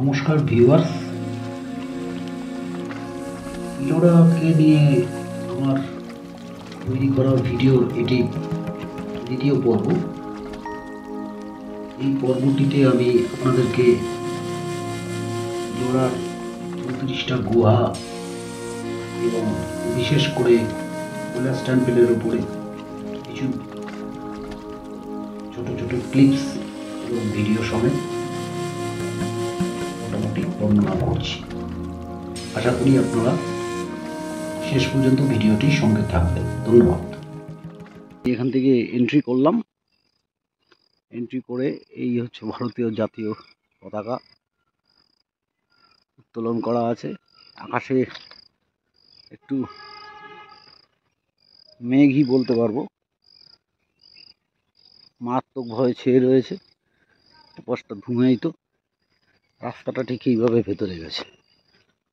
নমস্কার ভিউয়ার্স, ইলোরাকে নিয়ে আমার তৈরি করা ভিডিওর এটি দ্বিতীয় পর্ব। এই পর্বটিতে আমি আপনাদেরকে ইলোরার 34টা গুহা এবং বিশেষ করে কৈলাস টেম্পলের উপরে কিছু ছোট ছোট ক্লিপস এবং ভিডিও সমেত মোটামুটি বর্ণনা করছি। আশা করি আপনারা শেষ পর্যন্ত ভিডিওটি সঙ্গে থাকবেন। ধন্যবাদ। এখান থেকে এন্ট্রি করলাম, এন্ট্রি করে এই হচ্ছে ভারতীয় জাতীয় পতাকা উত্তোলন করা আছে। আকাশে একটু মেঘই বলতে পারবো, মারাত্মকভাবে ছেয়ে রয়েছে, পাশটা ধুমায়িত। রাস্তাটা ঠিক এইভাবে ভেতরে গেছে,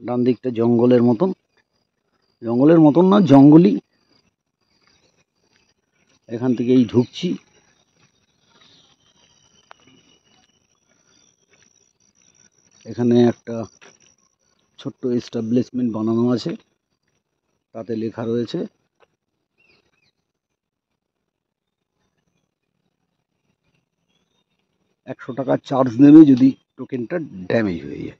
ডান দিকটা জঙ্গলের মতন না, জঙ্গলই। এখান থেকে এই ঢুকছি, এখানে একটা ছোট্ট এস্টাবলিশমেন্ট বানানো আছে, তাতে লেখা রয়েছে 100 টাকা চার্জ নেবে যদি টোকেনটা ড্যামেজ হয়ে যায়।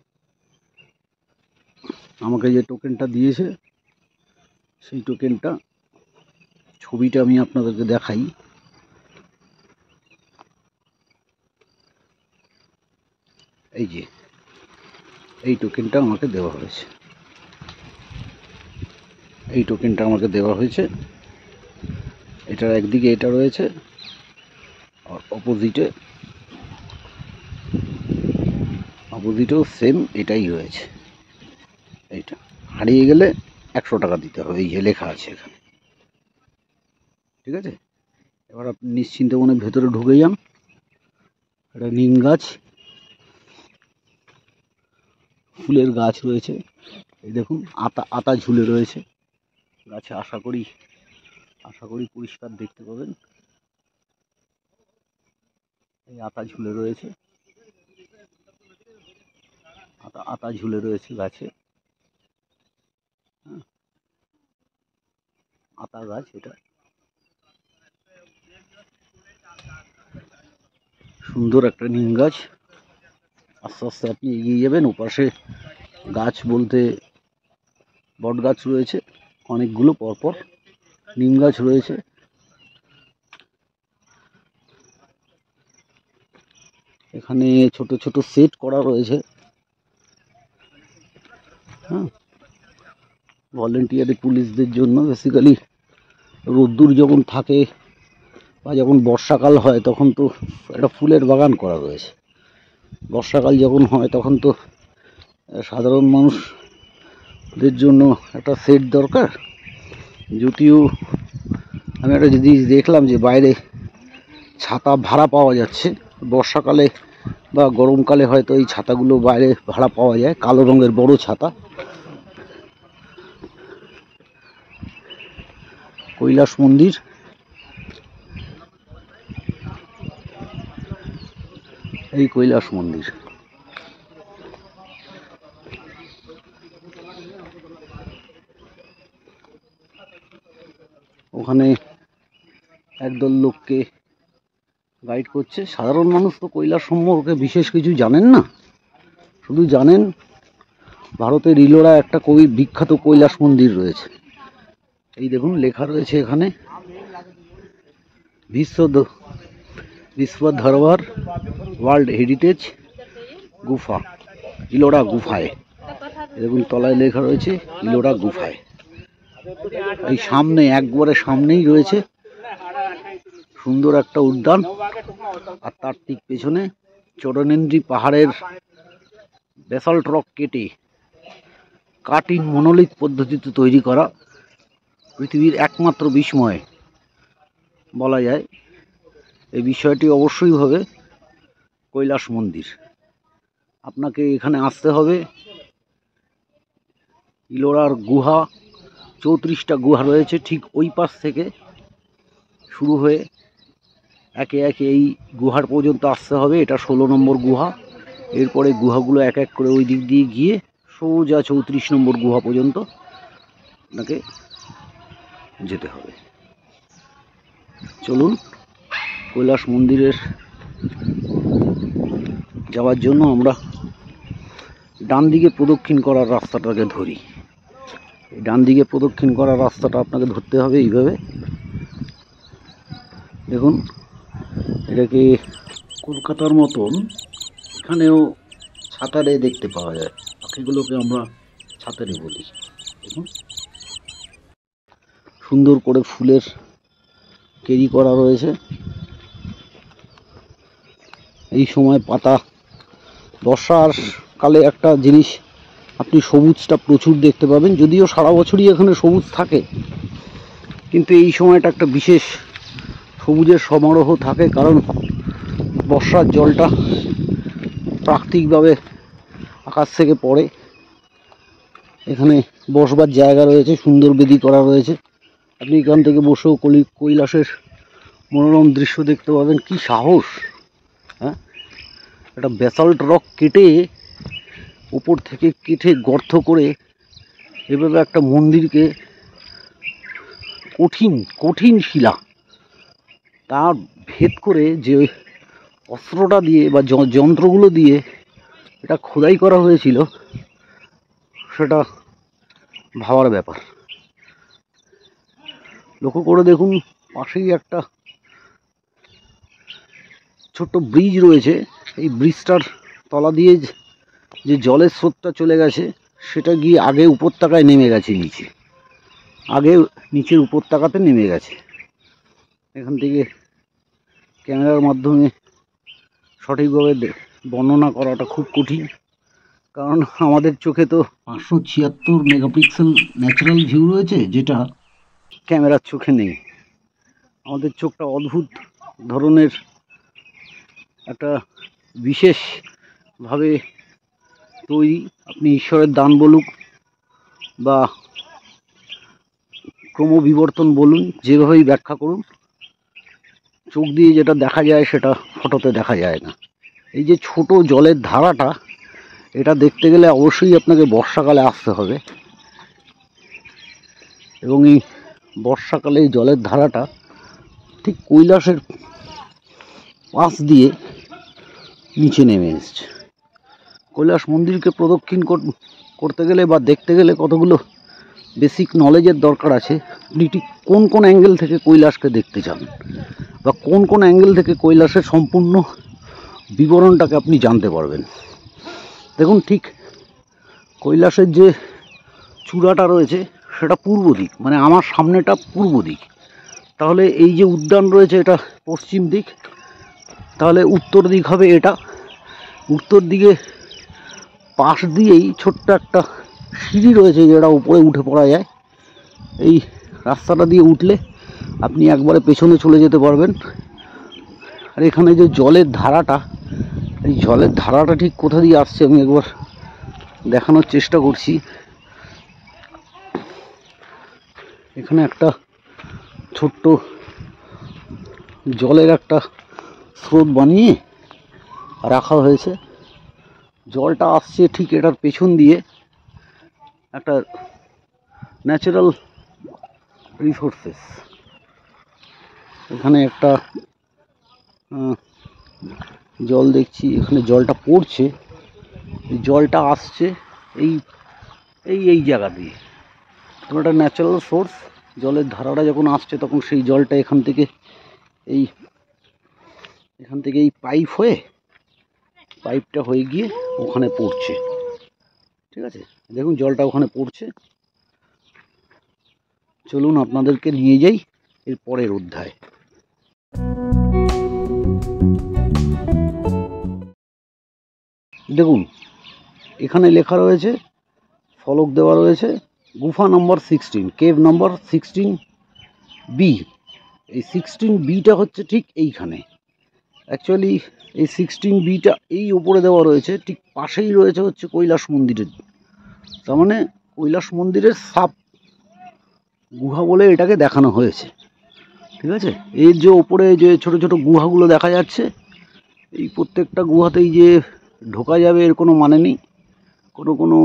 আমাকে যে টোকেনটা দিয়েছে সেই টোকেনটা ছবিটা আমি আপনাদেরকে দেখাই। এই যে এই টোকেনটা আমাকে দেওয়া হয়েছে, এই টোকেনটা আমাকে দেওয়া হয়েছে। এটার একদিকে এটা রয়েছে আর অপোজিটেও সেম এটাই রয়েছে। এইটা হারিয়ে গেলে 100 টাকা দিতে হবে, এই যে লেখা আছে এখানে। ঠিক আছে, এবার আপনি নিশ্চিন্ত মনে ভেতরে ঢুকে যান। এটা নিম গাছ, ফুলের গাছ রয়েছে। এই দেখুন আতা ঝুলে রয়েছে গাছে। আশা করি পরিষ্কার দেখতে পাবেন। এই আতা ঝুলে রয়েছে, আতা ঝুলে রয়েছে গাছে। আতা গাছ এটা, সুন্দর একটা নিম গাছ। আস্তে আস্তে আপনি এগিয়ে যাবেন। ওপাশে গাছ বলতে বট গাছ রয়েছে অনেকগুলো, পরপর নিম গাছ রয়েছে। এখানে ছোট ছোট সেট করা রয়েছে, হ্যাঁ, ভলেন্টিয়ারি পুলিশদের জন্য। বেসিক্যালি রোদ্দুর যখন থাকে বা যখন বর্ষাকাল হয় তখন তো একটা ফুলের বাগান করা রয়েছে। বর্ষাকাল যখন হয় তখন তো সাধারণ মানুষদের জন্য একটা সেট দরকার। যদিও আমি একটা জিনিস দেখলাম যে বাইরে ছাতা ভাড়া পাওয়া যাচ্ছে। বর্ষাকালে বা গরমকালে হয়তো এই ছাতাগুলো বাইরে ভাড়া পাওয়া যায়, কালো রঙের বড় ছাতা। কৈলাস মন্দির, এই কৈলাস মন্দির। ওখানে একদল লোককে গাইড করছে। সাধারণ মানুষ তো কৈলাস সম্পর্কে বিশেষ কিছু জানেন না, শুধু জানেন ভারতের ইলোরা একটা বিখ্যাত কৈলাস মন্দির রয়েছে। এই দেখুন লেখা রয়েছে এখানে বিশ্ব ধরোহর ওয়ার্ল্ড হেরিটেজ গুফা, ইলোরা গুফায়। দেখুন তলায় লেখা রয়েছে ইলোরা গুফায়। এই সামনে একবারে সামনেই রয়েছে সুন্দর একটা উদ্যান, আর তার ঠিক পেছনে চরণেন্দ্রী পাহাড়ের বেসাল্ট রক কেটে কাটিং মনোলিথ পদ্ধতিতে তৈরি করা পৃথিবীর একমাত্র বিস্ময় বলা যায়। এই বিষয়টি অবশ্যই হবে কৈলাস মন্দির। আপনাকে এখানে আসতে হবে। ইলোরার গুহা 34টা গুহা রয়েছে, ঠিক ওই পাশ থেকে শুরু হয়ে একে একে এই গুহার পর্যন্ত আসতে হবে। এটা 16 নম্বর গুহা। এরপরে গুহাগুলো এক এক করে ওই দিক দিয়ে গিয়ে সোজা 34 নম্বর গুহা পর্যন্ত আপনাকে যেতে হবে। চলুন কৈলাস মন্দিরের যাওয়ার জন্য আমরা ডান দিকে প্রদক্ষিণ করার রাস্তাটাকে ধরি। এই ডান দিকে প্রদক্ষিণ করার রাস্তাটা আপনাকে ধরতে হবে এইভাবে। দেখুন, এটাকে কলকাতার মতন এখানেও ছাতারে দেখতে পাওয়া যায়। পাখিগুলোকে আমরা ছাতারে বলি। দেখুন, সুন্দর করে ফুলের কেরি করা রয়েছে। এই সময় পাতা, বর্ষার কালে একটা জিনিস আপনি সবুজটা প্রচুর দেখতে পাবেন, যদিও সারা বছরই এখানে সবুজ থাকে, কিন্তু এই সময়টা একটা বিশেষ সবুজের সমারোহ থাকে, কারণ বর্ষার জলটা প্রাকৃতিকভাবে আকাশ থেকে পড়ে। এখানে বসবার জায়গা রয়েছে, সুন্দর বেদি করা রয়েছে। আপনি এখান থেকে বসেও কৈলাসের মনোরম দৃশ্য দেখতে পাবেন। কি সাহস! হ্যাঁ, একটা ব্যাসাল্ট রক কেটে, উপর থেকে কেটে গর্ত করে এভাবে একটা মন্দিরকে, কঠিন কঠিন শিলা তার ভেদ করে যে অস্ত্রটা দিয়ে বা যন্ত্রগুলো দিয়ে এটা খোদাই করা হয়েছিল, সেটা ভাবার ব্যাপার। লক্ষ্য করে দেখুন, পাশেই একটা ছোট্ট ব্রিজ রয়েছে। এই ব্রিজটার তলা দিয়ে যে জলের স্রোতটা চলে গেছে, সেটা গিয়ে আগে উপত্যকায় নেমে গেছে, নিচের উপত্যকাতে নেমে গেছে। এখান থেকে ক্যামেরার মাধ্যমে সঠিকভাবে বর্ণনা করাটা খুব কঠিন, কারণ আমাদের চোখে তো 576 মেগাপিক্সেল ন্যাচারাল ভিউ রয়েছে, যেটা ক্যামেরার চোখে নেই। আমাদের চোখটা অদ্ভুত ধরনের একটা বিশেষভাবে তৈরি। আপনি ঈশ্বরের দান বলুক বা ক্রমবিবর্তন বলুন, যেভাবেই ব্যাখ্যা করুন, চোখ দিয়ে যেটা দেখা যায় সেটা ফটোতে দেখা যায় না। এই যে ছোট জলের ধারাটা, এটা দেখতে গেলে অবশ্যই আপনাকে বর্ষাকালে আসতে হবে, এবং এই বর্ষাকালে এই জলের ধারাটা ঠিক কৈলাসের পাশ দিয়ে নিচে নেমে এসছে। কৈলাস মন্দিরকে প্রদক্ষিণ করতে গেলে বা দেখতে গেলে কতগুলো বেসিক নলেজের দরকার আছে। আপনি ঠিক কোন কোন অ্যাঙ্গেল থেকে কৈলাসকে দেখতে চান, বা কোন কোন অ্যাঙ্গেল থেকে কৈলাসের সম্পূর্ণ বিবরণটাকে আপনি জানতে পারবেন। দেখুন, ঠিক কৈলাসের যে চূড়াটা রয়েছে সেটা পূর্ব দিক, মানে আমার সামনেটা পূর্ব দিক। তাহলে এই যে উদ্যান রয়েছে এটা পশ্চিম দিক, তাহলে উত্তর দিক হবে এটা। উত্তর দিকে পাশ দিয়েই ছোট্ট একটা সিঁড়ি রয়েছে, যেটা উপরে উঠে পড়া যায়। এই রাস্তাটা দিয়ে উঠলে আপনি একবারে পেছনে চলে যেতে পারবেন। আর এখানে যে জলের ধারাটা, এই জলের ধারাটা ঠিক কোথা দিয়ে আসছে আমি একবার দেখানোর চেষ্টা করছি। এখানে একটা ছোট্ট জলের একটা স্রোত বানিয়ে রাখা হয়েছে। জলটা আসছে ঠিক এটার পেছন দিয়ে, একটা ন্যাচারাল রিসোর্সেস। এখানে একটা জল দেখছি, এখানে জলটা পড়ছে, জলটা আসছে এই এই এই জায়গা দিয়ে। একটা ন্যাচারাল সোর্স, জলের ধারাটা যখন আসছে তখন সেই জলটা এখান থেকে এই পাইপটা হয়ে গিয়ে ওখানে পড়ছে। ঠিক আছে, দেখুন জলটা ওখানে পড়ছে। চলুন আপনাদেরকে নিয়ে যাই এর পরের অধ্যায়। দেখুন, এখানে লেখা রয়েছে, ফলক দেওয়া রয়েছে, গুফা নম্বর 16, কেভ নম্বর 16B। এই 16Bটা হচ্ছে ঠিক এইখানে। অ্যাকচুয়ালি এই 16Bটা এই উপরে দেওয়া রয়েছে, ঠিক পাশেই রয়েছে হচ্ছে কৈলাস মন্দিরের। তার মানে কৈলাস মন্দিরের সাব গুহা বলে এটাকে দেখানো হয়েছে। ঠিক আছে, এর যে ওপরে যে ছোট ছোট গুহাগুলো দেখা যাচ্ছে, এই প্রত্যেকটা গুহাতেই যে ঢোকা যাবে এর কোনো মানে নেই। কোনো কোনো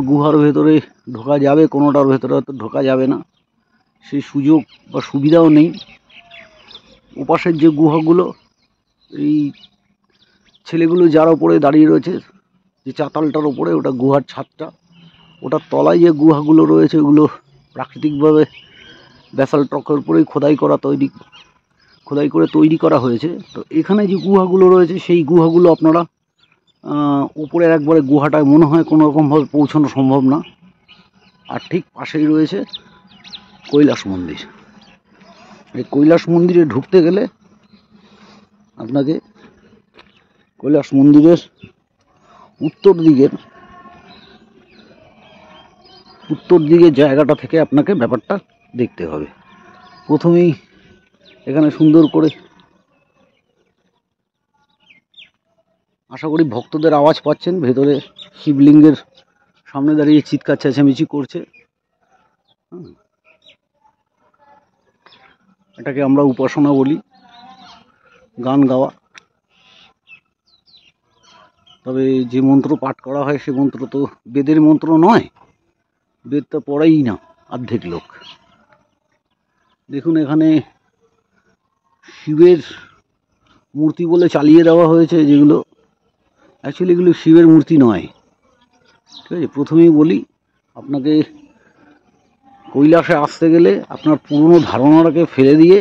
গুহার ভেতরে ঢোকা যাবে, কোনোটার ভেতরে হয়তো ঢোকা যাবে না, সেই সুযোগ বা সুবিধাও নেই। ওপাশের যে গুহাগুলো, এই ছেলেগুলো যার ওপরে দাঁড়িয়ে রয়েছে, যে চাতালটার ওপরে, ওটা গুহার ছাদটা, ওটার তলায় যে গুহাগুলো রয়েছে ওগুলো প্রাকৃতিকভাবে ব্যাসাল্ট রকের উপরেই খোদাই করে তৈরি করা হয়েছে। তো এখানে যে গুহাগুলো রয়েছে সেই গুহাগুলো আপনারা উপরের একবারে গুহাটায় মনে হয় কোনো রকমভাবে পৌঁছানো সম্ভব না। আর ঠিক পাশেই রয়েছে কৈলাস মন্দির। এই কৈলাস মন্দিরে ঢুকতে গেলে আপনাকে কৈলাস মন্দিরের উত্তর দিকের জায়গাটা থেকে আপনাকে ব্যাপারটা দেখতে হবে। প্রথমেই এখানে সুন্দর করে, আশা করি ভক্তদের আওয়াজ পাচ্ছেন, ভেতরে শিবলিঙ্গের সামনে দাঁড়িয়ে চিৎকার চেঁচামেচি করছে। এটাকে আমরা উপাসনা বলি, গান গাওয়া। তবে যে মন্ত্র পাঠ করা হয় সে মন্ত্র তো বেদের মন্ত্র নয়, বেদ তো পড়েই না অর্ধেক লোক। দেখুন এখানে শিবের মূর্তি বলে চালিয়ে দেওয়া হয়েছে, যেগুলো অ্যাকচুয়ালি এগুলো শিবের মূর্তি নয়। ঠিক আছে, প্রথমেই বলি, আপনাকে কৈলাসে আসতে গেলে আপনার পুরনো ধারণাটাকে ফেলে দিয়ে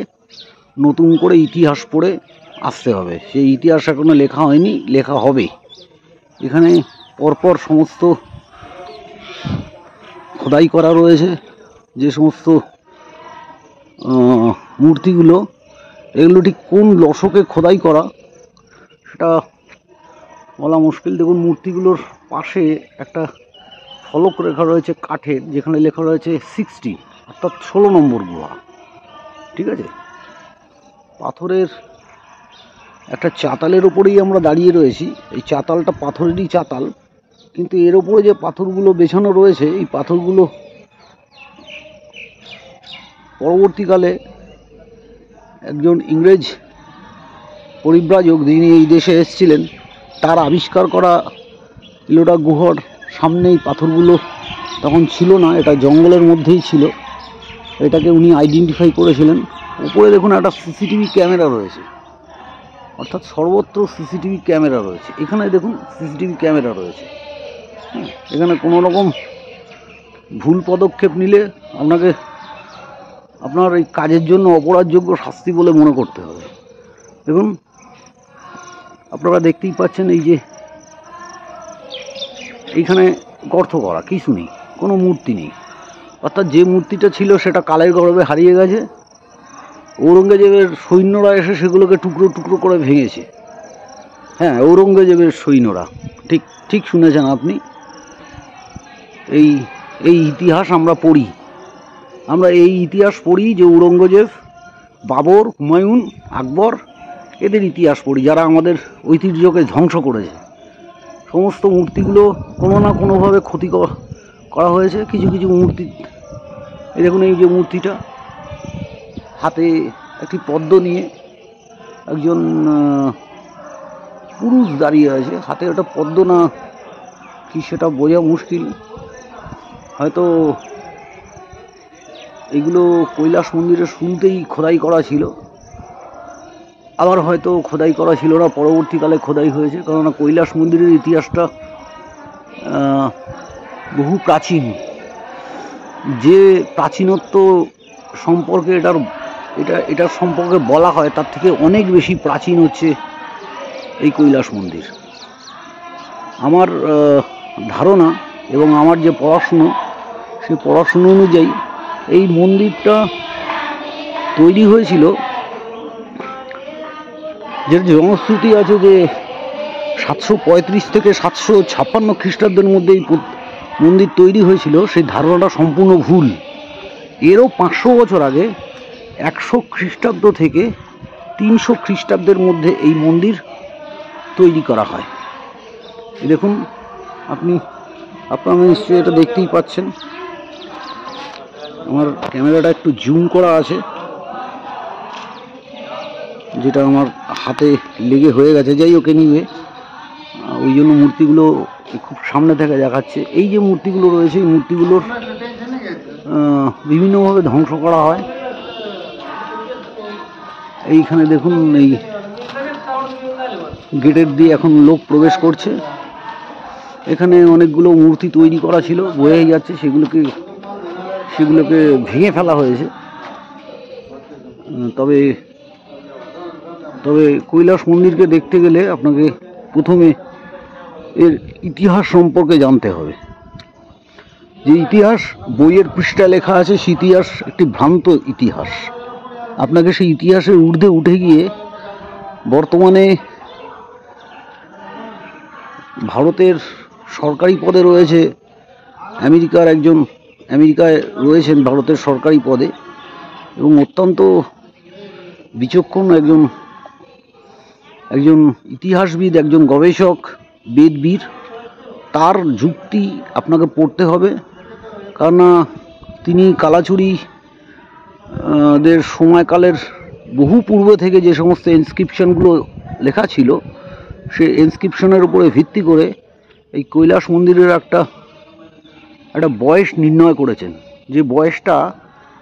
নতুন করে ইতিহাস পড়ে আসতে হবে। সেই ইতিহাস এখনো লেখা হয়নি, লেখা হবে। এখানে পরপর সমস্ত খোদাই করা রয়েছে, যে সমস্ত মূর্তিগুলো, এগুলো ঠিক কোন দশকে খোদাই করা সেটা বলা মুশকিল। দেখুন মূর্তিগুলোর পাশে একটা ফলক রেখা রয়েছে কাঠের, যেখানে লেখা রয়েছে 60, অর্থাৎ 16 নম্বর গুহা। ঠিক আছে, পাথরের একটা চাতালের ওপরেই আমরা দাঁড়িয়ে রয়েছি। এই চাতালটা পাথরেরই চাতাল, কিন্তু এর ওপরে যে পাথরগুলো বেছানো রয়েছে, এই পাথরগুলো পরবর্তীকালে একজন ইংরেজ পরিব্রাজক, যিনি এই দেশে এসেছিলেন, তার আবিষ্কার করা ইলোরা গুহার সামনে এই পাথরগুলো তখন ছিল না, এটা জঙ্গলের মধ্যেই ছিল। এটাকে উনি আইডেন্টিফাই করেছিলেন। উপরে দেখুন একটা সিসিটিভি ক্যামেরা রয়েছে, অর্থাৎ সর্বত্র সিসিটিভি ক্যামেরা রয়েছে। এখানে দেখুন সিসিটিভি ক্যামেরা রয়েছে। এখানে কোনো রকম ভুল পদক্ষেপ নিলে আপনার এই কাজের জন্য অপরাধযোগ্য শাস্তি বলে মনে করতে হবে। দেখুন আপনারা দেখতেই পাচ্ছেন, এই যে এইখানে গর্ত করা, কিছু নেই, কোনো মূর্তি নেই। অর্থাৎ যে মূর্তিটা ছিল সেটা কালের গর্ভে হারিয়ে গেছে। ঔরঙ্গজেবের সৈন্যরা এসে সেগুলোকে টুকরো টুকরো করে ভেঙেছে। হ্যাঁ, ঔরঙ্গজেবের সৈন্যরা, ঠিক শুনেছেন আপনি। এই ইতিহাস আমরা পড়ি, এই ইতিহাস পড়ি যে ঔরঙ্গজেব, বাবর, হুমায়ুন, আকবর, এদের ইতিহাস পড়ি, যারা আমাদের ঐতিহ্যকে ধ্বংস করেছে। সমস্ত মূর্তিগুলো কোনো না কোনোভাবে ক্ষতি করা হয়েছে। কিছু কিছু মূর্তি, এই দেখুন, এই যে মূর্তিটা, হাতে একটি পদ্ম নিয়ে একজন পুরুষ দাঁড়িয়ে আছে, হাতে ওটা পদ্ম না কি সেটা বোঝা মুশকিল। হয়তো এগুলো কৈলাস মন্দিরের শুরুতেই খোদাই করা ছিল, আবার হয়তো খোদাই করা ছিল না, পরবর্তীকালে খোদাই হয়েছে। কেননা কৈলাস মন্দিরের ইতিহাসটা বহু প্রাচীন। যে প্রাচীনত্ব সম্পর্কে এটার সম্পর্কে বলা হয়, তার থেকে অনেক বেশি প্রাচীন হচ্ছে এই কৈলাস মন্দির। আমার ধারণা এবং আমার যে পড়াশুনো, সেই পড়াশুনো অনুযায়ী এই মন্দিরটা তৈরি হয়েছিল, যে জনশ্রুতি আছে যে 735 থেকে 756 খ্রিস্টাব্দের মধ্যে এই মন্দির তৈরি হয়েছিল। সেই ধারণাটা সম্পূর্ণ ভুল। এরও 500 বছর আগে, 100 খ্রিস্টাব্দ থেকে 300 খ্রিস্টাব্দের মধ্যে এই মন্দির তৈরি করা হয়। দেখুন আপনারা নিশ্চয়ই এটা দেখতেই পাচ্ছেন। আমার ক্যামেরাটা একটু জুম করা আছে, যেটা আমার হাতে লেগে হয়ে গেছে। যাই হোক, এনিওয়ে, ওই জন্য মূর্তিগুলো খুব সামনে থেকে দেখাচ্ছে। এই যে মূর্তিগুলো রয়েছে এই মূর্তিগুলোর বিভিন্নভাবে ধ্বংস করা হয়। এইখানে দেখুন এই গেটের দিয়ে এখন লোক প্রবেশ করছে। এখানে অনেকগুলো মূর্তি তৈরি করা ছিল, বয়ে যাচ্ছে, সেগুলোকে ভেঙে ফেলা হয়েছে। তবে কৈলাস মন্দিরকে দেখতে গেলে আপনাকে প্রথমে এর ইতিহাস সম্পর্কে জানতে হবে। যে ইতিহাস বইয়ের পৃষ্ঠায় লেখা আছে সে ইতিহাস একটি ভ্রান্ত ইতিহাস। আপনাকে সেই ইতিহাসের ঊর্ধ্বে উঠে গিয়ে বর্তমানে ভারতের সরকারি পদে রয়েছে আমেরিকায় রয়েছেন ভারতের সরকারি পদে এবং অত্যন্ত বিচক্ষণ একজন ইতিহাসবিদ, একজন গবেষক, বেদবীর। তার যুক্তি আপনাকে পড়তে হবে, কারণ তিনি কালাচুরি দের সময়কালের বহু পূর্ব থেকে যে সমস্ত ইনস্ক্রিপশনগুলো লেখা ছিল সে ইনস্ক্রিপশনের উপরে ভিত্তি করে এই কৈলাস মন্দিরের একটা বয়স নির্ণয় করেছেন। যে বয়সটা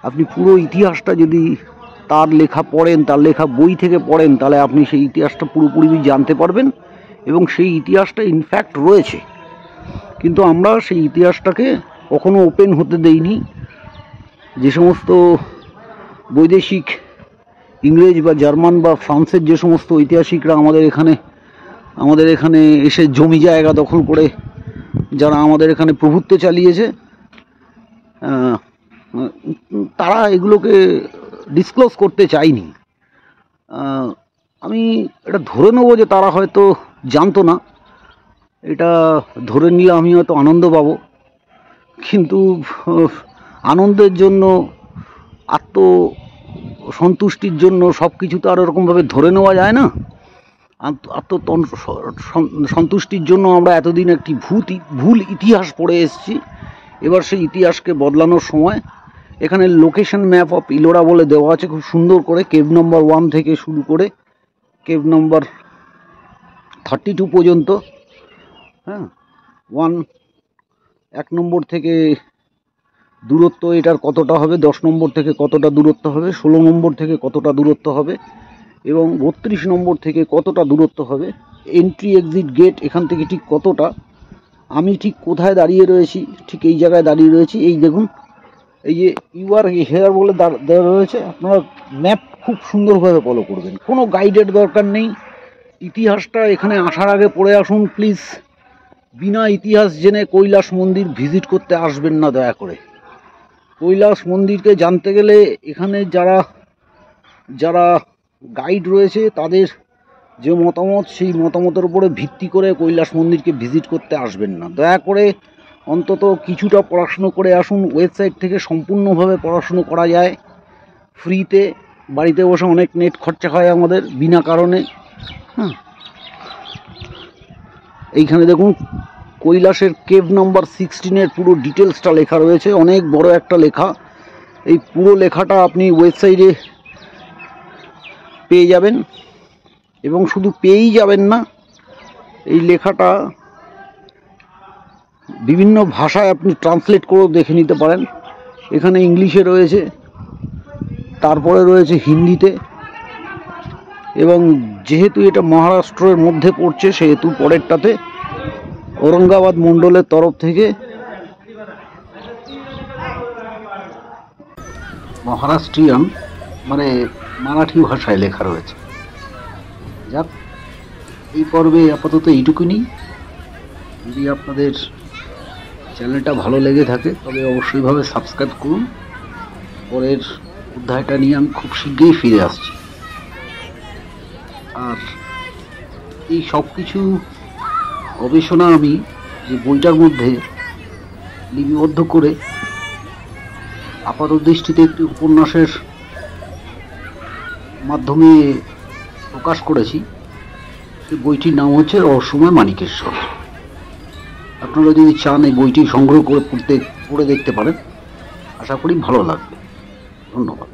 আপনি পুরো ইতিহাসটা যদি তার লেখা পড়েন, তার লেখা বই থেকে পড়েন, তাহলে আপনি সেই ইতিহাসটা পুরোপুরি জানতে পারবেন এবং সেই ইতিহাসটা ইনফ্যাক্ট রয়েছে। কিন্তু আমরা সেই ইতিহাসটাকে কখনো ওপেন হতে দেইনি। যে সমস্ত বৈদেশিক ইংরেজ বা জার্মান বা ফ্রান্সের যে সমস্ত ঐতিহাসিকরা আমাদের এখানে এসে জমি জায়গা দখল করে যারা আমাদের এখানে প্রভুত্ব চালিয়েছে, তারা এগুলোকে ডিসক্লোজ করতে চায়নি। আমি এটা ধরে নেব যে তারা হয়তো জানতো না। এটা ধরে নিলে আমি হয়তো আনন্দ পাবো, কিন্তু আনন্দের জন্য, আত্মসন্তুষ্টির জন্য সব কিছু তো আর ওরকমভাবে ধরে নেওয়া যায় না। সন্তুষ্টির জন্য আমরা এতদিন একটি ভুল ইতিহাস পড়ে এসেছি। এবার সেই ইতিহাসকে বদলানোর সময়। এখানে লোকেশন ম্যাপ অফ ইলোরা বলে দেওয়া আছে খুব সুন্দর করে, কেভ নম্বর 1 থেকে শুরু করে কেভ নম্বর 32 পর্যন্ত। হ্যাঁ, 1 নম্বর থেকে দূরত্ব এটার কতটা হবে, 10 নম্বর থেকে কতটা দূরত্ব হবে, 16 নম্বর থেকে কতটা দূরত্ব হবে এবং 32 নম্বর থেকে কতটা দূরত্ব হবে। এন্ট্রি এক্সিট গেট এখান থেকে ঠিক কতটা, আমি ঠিক কোথায় দাঁড়িয়ে রয়েছি, ঠিক এই জায়গায় দাঁড়িয়ে রয়েছি। এই দেখুন, এই যে ইউআর হেয়ার বলে দেওয়া রয়েছে। আপনারা ম্যাপ খুব সুন্দরভাবে ফলো করবেন, কোনো গাইডের দরকার নেই। ইতিহাসটা এখানে আসার আগে পড়ে আসুন প্লিজ। বিনা ইতিহাস জেনে কৈলাস মন্দির ভিজিট করতে আসবেন না দয়া করে। কৈলাস মন্দিরকে জানতে গেলে এখানে যারা গাইড রয়েছে তাদের যে মতামত, সেই মতামতের উপরে ভিত্তি করে কৈলাস মন্দিরকে ভিজিট করতে আসবেন না দয়া করে। অন্তত কিছুটা পড়াশুনো করে আসুন। ওয়েবসাইট থেকে সম্পূর্ণভাবে পড়াশুনো করা যায় ফ্রিতে। বাড়িতে বসে অনেক নেট খরচা হয় আমাদের বিনা কারণে। হ্যাঁ, এইখানে দেখুন কৈলাসের কেভ নাম্বার 16 পুরো ডিটেলসটা লেখা রয়েছে, অনেক বড় একটা লেখা। এই পুরো লেখাটা আপনি ওয়েবসাইটে পেয়ে যাবেন এবং শুধু পেয়েই যাবেন না, এই লেখাটা বিভিন্ন ভাষায় আপনি ট্রান্সলেট করেও দেখে নিতে পারেন। এখানে ইংলিশে রয়েছে, তারপরে রয়েছে হিন্দিতে, এবং যেহেতু এটা মহারাষ্ট্রের মধ্যে পড়ছে সেহেতু পরেরটাতে ঔরঙ্গাবাদ মণ্ডলের তরফ থেকে মহারাষ্ট্রিয়ান মানে মারাঠি ভাষায় লেখা রয়েছে। যাক, এই পর্বে আপাতত এইটুকুনি। যদি আপনাদের চ্যানেলটা ভালো লেগে থাকে তবে অবশ্যইভাবে সাবস্ক্রাইব করুন। পরের অধ্যায়টা নিয়ে আমি খুব শীঘ্রই ফিরে আসছি। আর এই সব কিছু গবেষণা আমি যে বইটার মধ্যে লিপিবদ্ধ করে আপাত দৃষ্টিতে একটি উপন্যাসের মাধ্যমে প্রকাশ করেছি, সেই বইটির নাম হচ্ছে রহস্যময় মানিকেশ্বর। আপনারা যদি চান এই বইটি সংগ্রহ করে পড়ে দেখতে পারেন, আশা করি ভালো লাগবে। ধন্যবাদ।